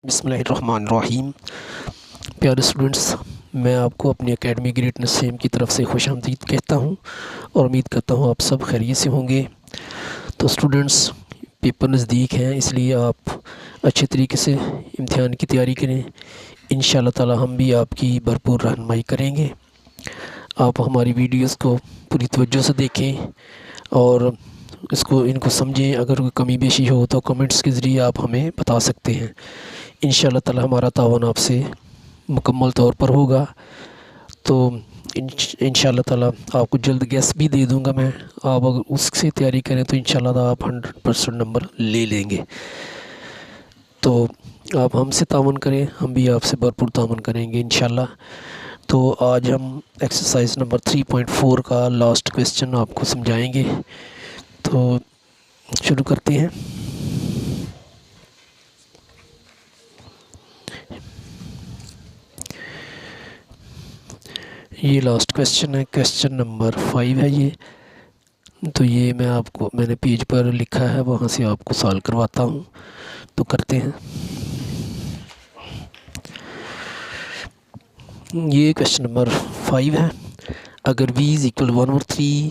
बिस्मिल्लाहिर्रहमानिर्रहीम। प्यारे स्टूडेंट्स, मैं आपको अपनी एकेडमी ग्रेटनेस सेम की तरफ से खुशामदीद कहता हूं और उम्मीद करता हूं आप सब खैरियत से होंगे। तो स्टूडेंट्स, पेपर नज़दीक हैं, इसलिए आप अच्छे तरीके से इम्तिहान की तैयारी करें। इंशाअल्लाह ताला हम भी आपकी भरपूर रहनुमाई करेंगे। आप हमारी वीडियोस को पूरी तवज्जो से देखें और इनको समझें। अगर कोई कमी बेशी हो तो कमेंट्स के ज़रिए आप हमें बता सकते हैं। इंशाअल्लाह ताला हमारा तावन आपसे मुकम्मल तौर पर होगा। तो इंशाअल्लाह ताला आपको जल्द गैस भी दे दूंगा मैं। आप अगर उससे तैयारी करें तो इंशाअल्लाह ताला आप 100% नंबर ले लेंगे। तो आप हमसे तावन करें, हम भी आपसे भरपूर तावन करेंगे इंशाअल्लाह। तो आज हम एक्सरसाइज नंबर 3.4 का लास्ट क्वेश्चन आपको समझाएंगे। तो शुरू करते हैं। ये लास्ट क्वेश्चन है, क्वेश्चन नंबर 5 है ये। तो ये मैंने पेज पर लिखा है, वहाँ से आपको सॉल्व करवाता हूँ। तो करते हैं। ये क्वेश्चन नंबर 5 है। अगर v is equal 1/3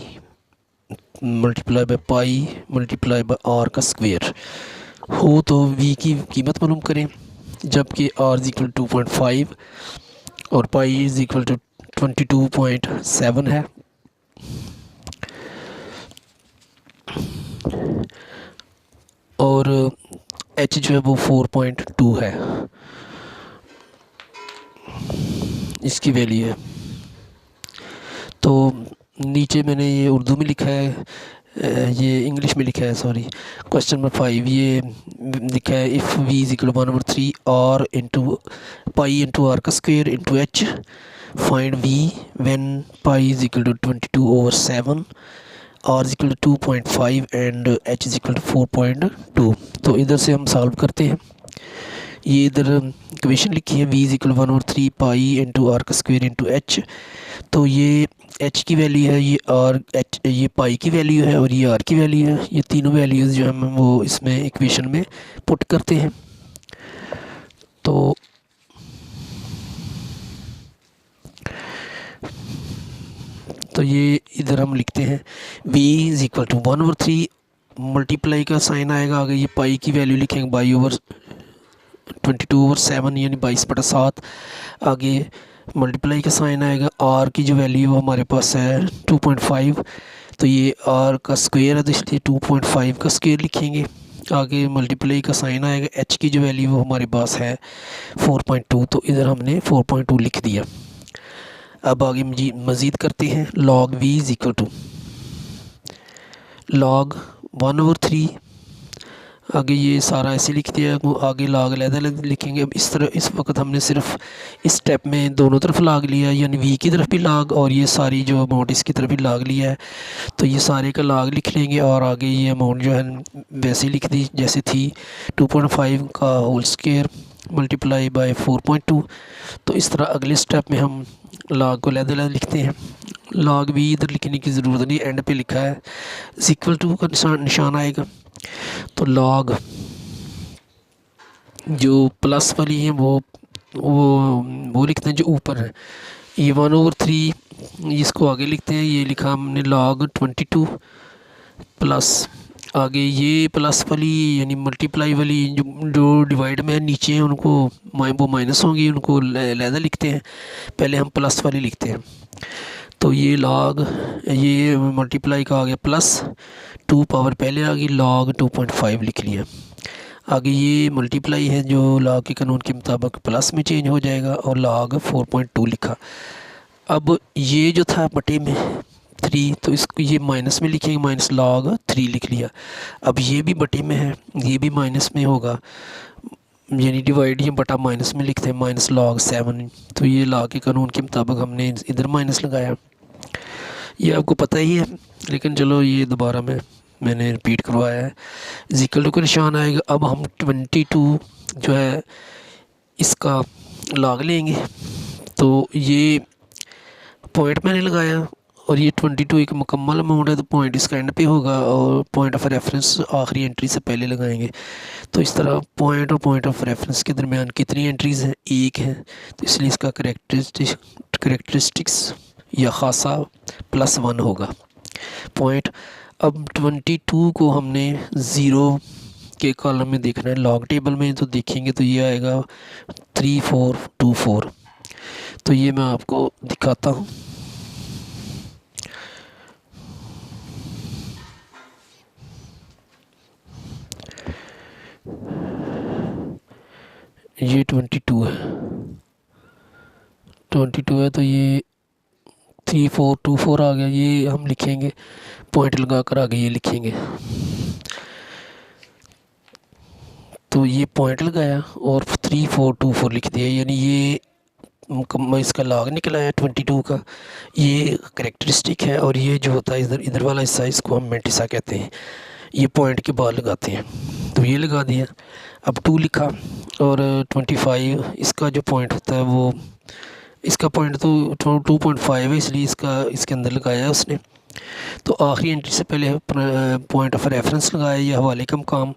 multiply by pi multiply by r का स्क्वेयर हो तो v की कीमत मालूम करें। जबकि r इज़ इक्वल 2.5 और पाई इज़ इक्वल टू 22.7 है। और h जो है वो 4.2 है, इसकी वैल्यू है। तो नीचे मैंने ये उर्दू में लिखा है, ये इंग्लिश में लिखा है, सॉरी। क्वेश्चन नंबर 5 ये लिखा है, if v is equal 1/3 r into pi into are का square into h, find v when pi is equal to 22/7, r is equal to 2.5 and h is equal to 4.2। तो इधर से हम solve करते हैं। ये इधर इक्वेशन लिखी है, v is equal 1/3 pi into are का स्क्वेयर इंटू h। तो ये h की वैल्यू है, ये पाई की वैल्यू है और ये r की वैल्यू है। ये तीनों वैल्यूज़ जो हम वो इसमें इक्वेशन में पुट करते हैं। तो ये इधर हम लिखते हैं v is equal to 1/3, multiply का साइन आएगा आगे, ये पाई की वैल्यू लिखेंगे बाई ओवर 22/7 यानी 22/7। आगे मल्टीप्लाई का साइन आएगा, आर की जो वैल्यू वो हमारे पास है 2.5, तो ये आर का स्क्वायर है तो इसलिए 2.5 का स्क्वायर लिखेंगे। आगे मल्टीप्लाई का साइन आएगा, एच की जो वैल्यू वो हमारे पास है 4.2, तो इधर हमने 4.2 लिख दिया। अब आगे मज़ीद करते हैं। log v is equal to log 1/3। आगे ये सारा ऐसे लिख दिया, आगे log अलग लिखेंगे। अब इस तरह इस वक्त हमने सिर्फ इस स्टेप में दोनों तरफ log लिया है, यानी v की तरफ भी log और ये सारी जो अमाउंट इसकी तरफ भी log लिया है। तो ये सारे का log लिख लेंगे और आगे ये अमाउंट जो है वैसे लिख दी जैसे थी, 2.5 का होल स्क्वायर मल्टीप्लाई बाय 4.2। तो इस तरह अगले स्टेप में हम log को अलग लिखते हैं। log v इधर लिखने की ज़रूरत नहीं, एंड पे लिखा है, इक्वल टू का निशान आएगा। तो log जो प्लस वाली है वो लिखते हैं जो ऊपर है। ये 1/3 इसको आगे लिखते हैं, ये लिखा हमने log 22 प्लस आगे ये प्लस वाली यानी मल्टीप्लाई वाली जो डिवाइड में है नीचे हैं उनको वो माइनस होंगी, उनको लहदा लिखते हैं। पहले हम प्लस वाली लिखते हैं। तो ये log ये मल्टीप्लाई का आ गया प्लस 2 पावर पहले आ गई, log 2.5 लिख लिया। आगे ये मल्टीप्लाई है जो log के कानून के मुताबिक प्लस में चेंज हो जाएगा और log 4.2 लिखा। अब ये जो था बटे में 3, तो इसको ये माइनस में लिखेंगे, माइनस log 3 लिख लिया। अब ये भी बटे में है, ये भी माइनस में होगा, यानी डिवाइड ये बटा माइनस में लिखते हैं, माइनस log 7। तो ये log के कानून के मुताबिक हमने इधर माइनस लगाया। ये आपको पता ही है, लेकिन चलो ये दोबारा मैंने रिपीट करवाया है। इक्वल टू का निशान आएगा। अब हम 22 जो है इसका log लेंगे। तो ये पॉइंट मैंने लगाया और ये 22 एक मुकम्मल अमाउंट है, तो पॉइंट इसका एंड पे होगा और पॉइंट ऑफ रेफरेंस आखिरी एंट्री से पहले लगाएंगे। तो इस तरह पॉइंट और पॉइंट ऑफ रेफरेंस के दरमियान कितनी एंट्रीज़ हैं, एक है, तो इसलिए इसका करेक्टरिस्टिक्स या खासा +1 होगा पॉइंट। अब 22 को हमने ज़ीरो के कॉलम में देखना है, लॉग टेबल में तो देखेंगे तो ये आएगा 3424। तो ये मैं आपको दिखाता हूँ। ये 22 है, 22 है, तो ये 3424 आ गया। ये हम लिखेंगे पॉइंट लगा कर आगे ये लिखेंगे। तो ये पॉइंट लगाया और 3424 लिख दिया, यानी ये इसका लॉग निकला है 22 का। ये करेक्टरिस्टिक है और ये जो होता है इधर वाला हिस्सा, इसको हम मेंटिसा कहते हैं। ये पॉइंट के बाद लगाते हैं, तो ये लगा दिया। अब 2 लिखा और 25 इसका जो पॉइंट होता है वो, इसका पॉइंट तो 2.5 है, इसलिए इसके अंदर लगाया है उसने। तो आखिरी एंट्री से पहले पॉइंट ऑफ रेफरेंस लगाया या हवाले का मकाम।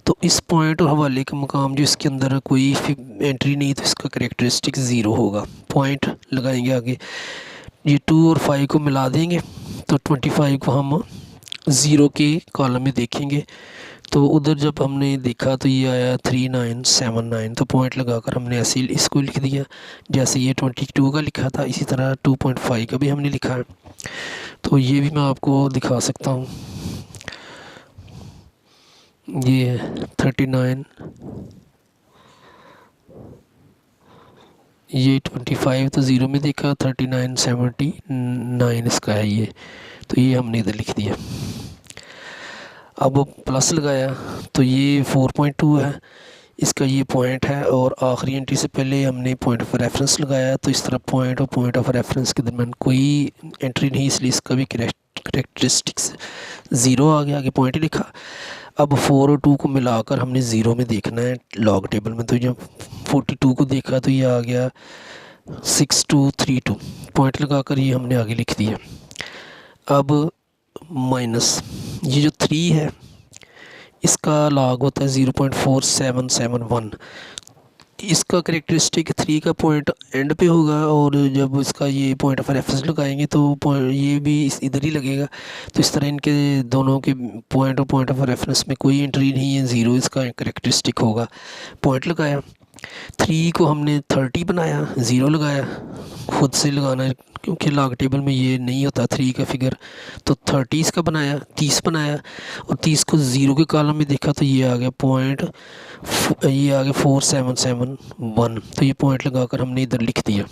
तो इस पॉइंट और हवाले का मकाम जो इसके अंदर कोई एंट्री नहीं, तो इसका करेक्टरिस्टिक ज़ीरो होगा। पॉइंट लगाएंगे आगे, ये 2 और 5 को मिला देंगे, तो 25 को हम ज़ीरो के कॉलम में देखेंगे। तो उधर जब हमने देखा तो ये आया 3979, तो पॉइंट लगाकर हमने ऐसे इसको लिख दिया जैसे ये 22 का लिखा था, इसी तरह 2.5 का भी हमने लिखा है। तो ये भी मैं आपको दिखा सकता हूँ। ये 39, ये 25 तो ज़ीरो में देखा, 3979 इसका है ये, तो ये हमने इधर लिख दिया। अब प्लस लगाया तो ये 4.2 है, इसका ये पॉइंट है और आखिरी एंट्री से पहले हमने पॉइंट ऑफ रेफरेंस लगाया। तो इस तरह पॉइंट और पॉइंट ऑफ रेफरेंस के दरमियान कोई एंट्री नहीं, इसलिए इसका भी करेक्टरिस्टिक्स ज़ीरो आ गया, आगे पॉइंट लिखा। अब 4 और 2 को मिलाकर हमने ज़ीरो में देखना है लॉग टेबल में। तो जब 42 को देखा तो ये आ गया 6232, पॉइंट लगाकर ये हमने आगे लिख दिया। अब माइनस ये जो 3 है इसका लॉग होता है 0.4771। इसका करेक्टरिस्टिक 3 का पॉइंट एंड पे होगा और जब इसका ये पॉइंट ऑफ रेफरेंस लगाएंगे तो ये भी इधर ही लगेगा। तो इस तरह इनके दोनों के पॉइंट और पॉइंट ऑफ रेफरेंस में कोई एंट्री नहीं है, ज़ीरो इसका करेक्टरिस्टिक होगा। पॉइंट लगाया, 3 को हमने 30 बनाया, ज़ीरो लगाया, खुद से लगाना है क्योंकि लॉग टेबल में ये नहीं होता 3 का फिगर। तो 30 इसका बनाया, 30 बनाया और 30 को ज़ीरो के कॉलम में देखा तो ये आ गया पॉइंट, ये आ गया 4771। तो ये पॉइंट लगाकर हमने इधर लिख दिया।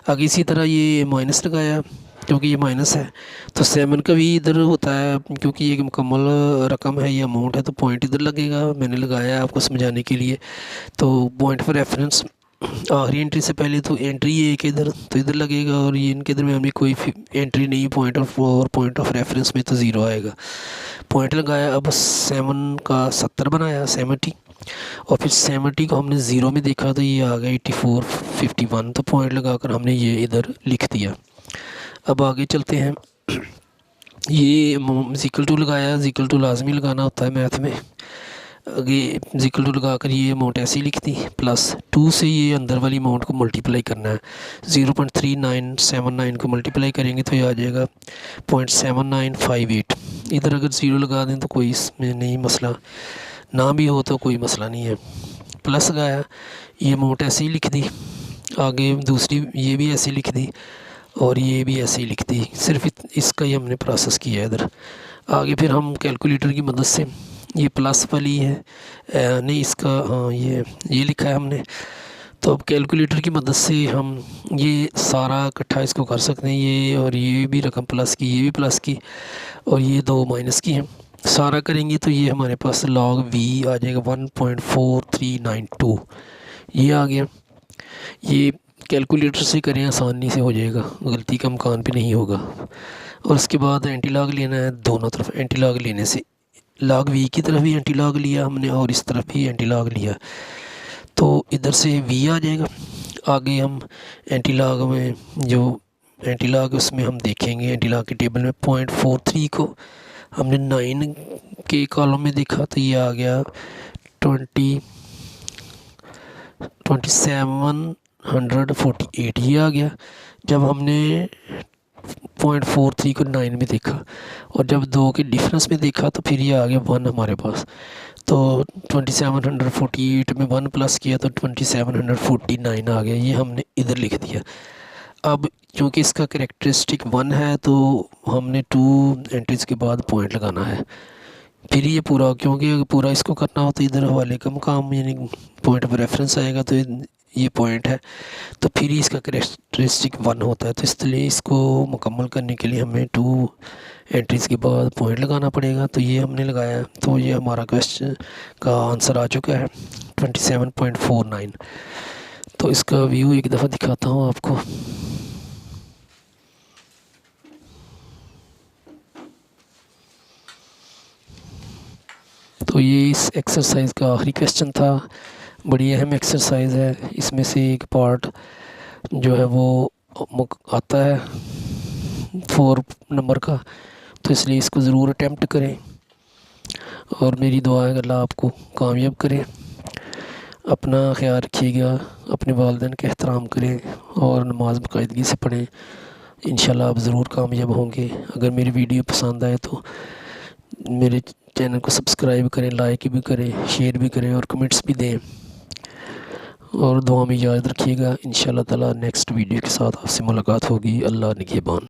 आगे इसी तरह ये माइनस लगाया क्योंकि ये माइनस है, तो 7 का भी इधर होता है क्योंकि ये मुकम्मल रकम है, ये अमाउंट है, तो पॉइंट इधर लगेगा। मैंने लगाया आपको समझाने के लिए। तो पॉइंट फॉर रेफरेंस आखिरी एंट्री से पहले तो एंट्री एक इधर, तो इधर लगेगा और ये इनके दरमियान भी कोई एंट्री नहीं, पॉइंट ऑफ और पॉइंट ऑफ रेफरेंस में तो ज़ीरो आएगा। पॉइंट लगाया, अब 7 का 70 बनाया 70, और फिर 70 को हमने ज़ीरो में देखा तो ये आ गया 8451। तो पॉइंट लगाकर हमने ये इधर लिख दिया। अब आगे चलते हैं। ये ज़िक्र टू लगाया, ज़िक्र टू लाजमी लगाना होता है मैथ में। आगे ज़िक्र टू लगाकर ये अमाउंट ऐसे ही लिख दी, प्लस 2 से ये अंदर वाली अमाउंट को मल्टीप्लाई करना है। 0.3979 को मल्टीप्लाई करेंगे तो ये आ जाएगा 0.7958। इधर अगर ज़ीरो लगा दें तो कोई इसमें नहीं मसला, ना भी हो तो कोई मसला नहीं है। प्लस लगाया, ये अमाउंट ऐसे ही लिख दी, आगे दूसरी ये भी ऐसे लिख दी और ये भी ऐसे ही लिख दी, सिर्फ इसका ही हमने प्रोसेस किया है इधर। आगे फिर हम कैलकुलेटर की मदद से, ये प्लस वाली है नहीं, इसका हाँ ये लिखा है हमने। तो अब कैलकुलेटर की मदद से हम ये सारा इकट्ठा इसको कर सकते हैं, ये और ये भी रकम प्लस की, ये भी प्लस की और ये 2 माइनस की हैं। सारा करेंगे तो ये हमारे पास लॉग वी आ जाएगा 1.4392, ये आ गया। ये कैलकुलेटर से करें आसानी से हो जाएगा, गलती का इम्कान भी नहीं होगा। और उसके बाद एंटी लॉग लेना है, दोनों तरफ एंटी लॉग लेने से लॉग वी की तरफ भी एंटी लॉग लिया हमने और इस तरफ भी एंटी लॉग लिया, तो इधर से वी आ जाएगा। आगे हम एंटी लॉग में जो एंटी लॉग उसमें हम देखेंगे एंटी लॉग के टेबल में 0.43 को हमने 9 के कॉलम में देखा तो ये आ गया 2748 ये आ गया। जब हमने 0.43 को 9 में देखा और जब 2 के डिफरेंस में देखा तो फिर ये आ गया 1 हमारे पास। तो 2748 में 1 प्लस किया तो 2749 आ गया, ये हमने इधर लिख दिया। अब क्योंकि इसका कैरेक्टरिस्टिक 1 है तो हमने 2 एंट्रीज़ के बाद पॉइंट लगाना है। फिर ये पूरा, क्योंकि अगर पूरा इसको करना हो तो इधर हवाले का मकाम यानी पॉइंट पर रेफरेंस आएगा तो ये पॉइंट है, तो फिर ही इसका कैरेक्टरिस्टिक 1 होता है। तो इसलिए इसको मुकम्मल करने के लिए हमें 2 एंट्रीज़ के बाद पॉइंट लगाना पड़ेगा। तो ये हमने लगाया, तो ये हमारा क्वेश्चन का आंसर आ चुका है 27.49। तो इसका व्यू एक दफ़ा दिखाता हूँ आपको। तो ये इस एक्सरसाइज का आखिरी क्वेश्चन था। बड़ी अहम एक्सरसाइज है, इसमें से एक पार्ट जो है वो आता है 4 नंबर का, तो इसलिए इसको ज़रूर अटेम्प्ट करें और मेरी दुआ है कि अल्लाह आपको कामयाब करें। अपना ख्याल रखिएगा, अपने वालिदैन का एहतराम करें और नमाज बाकायदगी से पढ़ें। इंशाल्लाह आप ज़रूर कामयाब होंगे। अगर मेरी वीडियो पसंद आए तो मेरे चैनल को सब्सक्राइब करें, लाइक भी करें, शेयर भी करें और कमेंट्स भी दें और दुआ में याद रखिएगा। इंशाल्लाह ताला नेक्स्ट वीडियो के साथ आपसे मुलाकात होगी। अल्लाह निगहबान।